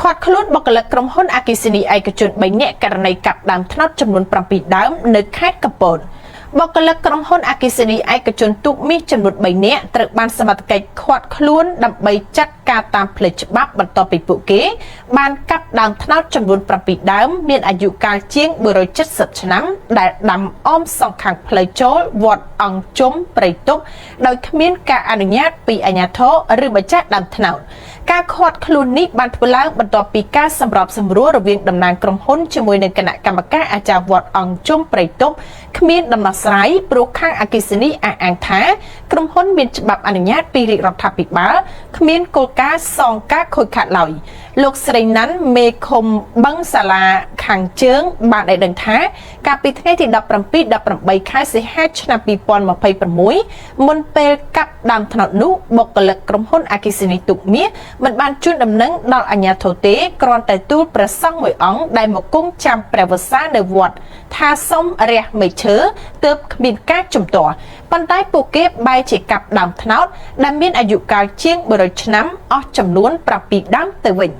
ខាត់ខ្លួនបុគ្គលិកក្រុមហ៊ុនអគ្គិសនីឯកជន3នាក់ករណីកាប់ដើមត្នោតចំនួន7ដើមនៅខេត្តកំពតបុគ្គលិកក្រុមហ៊ុនអគ្គិសនីឯកជនទូកមាសចំនួន3នាក់ត្រូវបានសមត្ថកិច្ចឃាត់ខ្លួនដើម្បីចាត់ការតាមផ្លូវច្បាប់បន្ទាប់ពីពួកគេបានកាប់ដើមត្នោតចំនួន7ដើមមានអាយុកាលជាង170ឆ្នាំដែលដាំអមសងខាងផ្លូវចូលវត្តអង្គជុំព្រៃទុកដោយគ្មានការអនុញ្ញាតពីអាជ្ញាធរឬម្ចាស់ដើមត្នោតការឃាត់ខ្លួននេះបានធ្វើឡើងបន្ទាប់ពីការសម្របសម្រួលរវាងតំណាងក្រុមហ៊ុនជាមួយនឹងគណៈកម្មការអាចារ្យវត្តអង្គជុំព្រៃទុកគ្មានដំណោះស្រាយព្រោះខាងអគ្គិសនីអះអាងថាក្រុមហ៊ុនមានច្បាប់អនុញ្ញាតពីរាជរដ្ឋាភិបាលគ្មានគោលការណ៍សងការខូចខាតឡើយលោកស្រីណាន់មេឃុំបឹងសាលាខាងជើងបានឲ្យដឹងថាកាលពីថ្ងៃទី17-18 ខែសីហាឆ្នាំ2026មុនពេលកាប់ដើមត្នោតនោះបុគ្គលិកក្រុមហ៊ុនអគ្គិសនីទូកមាសមិនបានជូនដំណឹងដល់អាជ្ញាធរទេគ្រាន់តែទូលព្រះសង្ឃមួយអង្គដែលមកគង់ចាំព្រះវស្សានៅវត្តថាសុំរះមេឈើទើបគ្មានការជំទាស់ប៉ុន្តែពួកគេបែរជាកាប់ដើមត្នោតដែលមានអាយុកាលជាង100ឆ្នាំអស់ចំនួន7ដើមទៅវិញ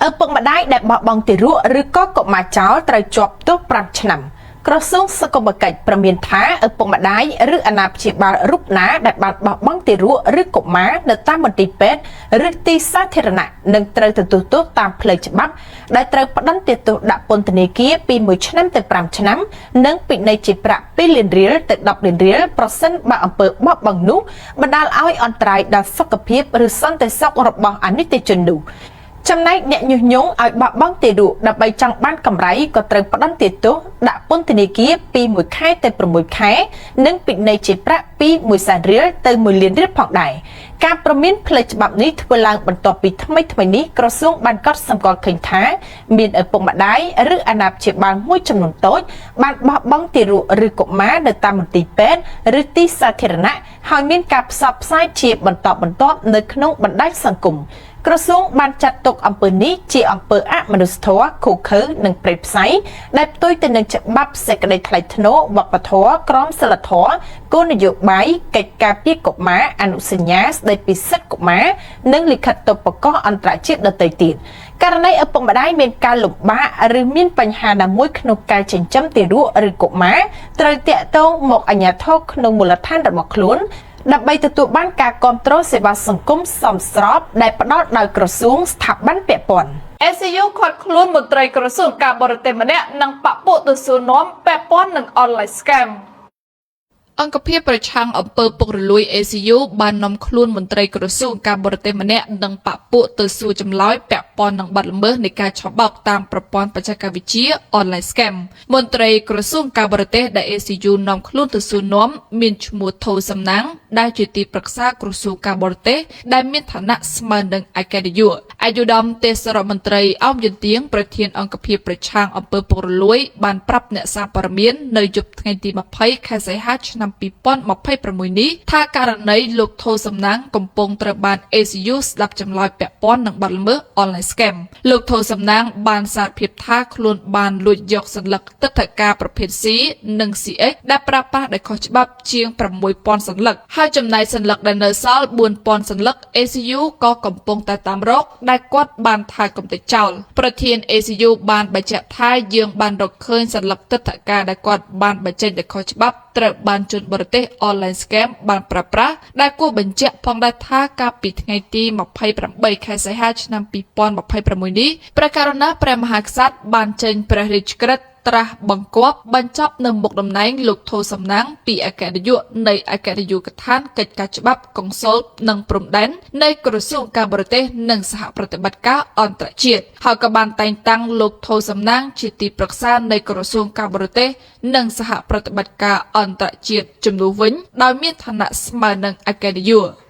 ឪពុកម្ដាយដែលបោះបង់ទារកឬក៏កុមារចោលត្រូវជាប់ទោស5ឆ្នាំក្រសួងសុខាភិបាលប្រមានថាឪពុកម្ដាយឬអាណាព្យាបាលរូបណាដែលបានបោះបង់ទារកឬកុមារនៅតាមមន្ទីរពេទ្យឬទីសាធារណៈនឹងត្រូវទទួលទោសតាមផ្លូវច្បាប់ដែលត្រូវផ្តន្ទាទោសដាក់ពន្ធនាគារពី1ឆ្នាំទៅ5ឆ្នាំនិងពិន័យជាប្រាក់2លានរៀលទៅ10លានរៀលប្រសិនបើអំពើបោះបង់នោះបណ្ដាលឲ្យអន្តរាយដល់សុខភាពឬសន្តិសុខរបស់អនិច្ចជននោះចំណែកអ្នកញុះញង់ឲ្យបោះបង់ទារកដើម្បីចង់បានកម្រៃក៏ត្រូវផ្តន្ទាទោសដាក់ពន្ធនាគារពី1ខែទៅ6ខែនិងពិន័យជាប្រាក់ពី1សែនរៀលទៅ1លានរៀលផងដែរការប្រមានផ្លូវច្បាប់នេះធ្វើឡើងបន្ទាប់ពីថ្មីនេះក្រសួងបានកត់សម្គាល់ឃើញថាមានឪពុកម្ដាយឬអាណាព្យាបាលមួយចំនួនតូចបានបោះបង់ទារកឬកុមារនៅតាមមន្ទីរពេទ្យឬទីសាធារណៈហើយមានការផ្សព្វផ្សាយជាបន្តបន្ទាប់នៅក្នុងបណ្ដាញសង្គមក្រសួងបានចាត់ទុកអំពើនេះជាអំពើអមនុស្សធម៌ឃោឃៅនិងព្រៃផ្សៃដែលផ្ទុយទៅនឹងច្បាប់សេចក្តីថ្លៃថ្នូរវប្បធម៌ក្រមសីលធម៌គោលនយោបាយកិច្ចការពារកុមារអនុសញ្ញាស្តីពីសិទ្ធិកុមារនិងលិខិតតុបកោអន្តរជាតិដទៃទៀតករណីឪពុកម្ដាយមានការលំបាកឬមានបញ្ហាណាមួយក្នុងការចិញ្ចឹមទារកឬកុមារត្រូវតាក់ទងមកអាជ្ញាធរក្នុងមូលដ្ឋានរបស់ខ្លួនដើម្បីទទួលបានការគ្រប់គ្រងសេវាសង្គមសមស្របដែលផ្ដល់ដោយក្រសួងស្ថាប័នពាក់ព័ន្ធ SCU ខាត់ខ្លួនមន្ត្រីក្រសួងការបរទេសម្នាក់និងបពុទសួរនាំពាក់ព័ន្ធនឹង online scam អង្គភាពប្រឆាំងអំពើពុករលួយ ACU បាននាំខ្លួនមន្ត្រីក្រសួងការបរទេសម្នាក់និងបពុទៅសួរចម្លើយពាក់ព័ន្ធនឹងបទល្មើសនៃការឆបោកតាមប្រព័ន្ធបច្ចេកវិទ្យា online scam មន្ត្រីក្រសួងការបរទេសដែល ACU នាំខ្លួនទៅសួរនាំមានឈ្មោះថូសំណាងដែលជាទីប្រឹក្សាក្រសួងការបរទេសដែលមានឋានៈស្មើនឹងឯកនាយកអាយុដំទេសរដ្ឋមន្ត្រីអោមយន្តទៀងប្រធានអង្គភាពប្រឆាំងអំពើពុករលួយបានប្រាប់អ្នកសារព័ត៌មាននៅយប់ថ្ងៃទី20ខែសីហាឆ្នាំ2026នេះថាករណីលោកថូសំណាងកំពុងត្រូវបាន ACU ស្ដាប់ចម្លើយពាក់ព័ន្ធនឹងបទល្មើស online scam លោកថូសំណាងបានសារភាពថាខ្លួនបានលួចយកសន្លឹកទឹកធការប្រភេទ C និង CX ដែលប្រើប្រាស់ដោយខុសច្បាប់ជាង 6000 សន្លឹកហើយចំណែកសន្លឹកដែលនៅសល់ 4000 សន្លឹក ACU ក៏កំពុងតែតាមរកដែលគាត់បានថាកុំទៅចោលប្រធាន ACU បានបញ្ជាក់ថាយើងបានរកឃើញសន្លឹកទឹកធការដែលគាត់បានបញ្ចេញដោយខុសច្បាប់ត្រូវបានជនបរទេស online scam បានប្រើប្រាស់ដែលគួរបញ្ជាក់ផងដែរថាកាលពីថ្ងៃទី28ខែសីហាឆ្នាំ2026នេះព្រះករុណាព្រះមហាក្សត្របានចេញព្រះរាជក្រឹត្យត្រាស់បង្គាប់បញ្ចប់នៅមុខតំណែងលោកថូសំណាងពីអគ្គនាយកនៃអគ្គនាយកដ្ឋានកិច្ចការច្បាប់កុងស៊ុលនិងព្រំដែននៃក្រសួងការបរទេសនិងសហប្រតិបត្តិការអន្តរជាតិហើយក៏បានតែងតាំងលោកថូសំណាងជាទីប្រឹក្សានៃក្រសួងការបរទេសនិងសហប្រតិបត្តិការអន្តរជាតិជំនួសវិញដោយមានឋានៈស្មើនឹងអគ្គនាយក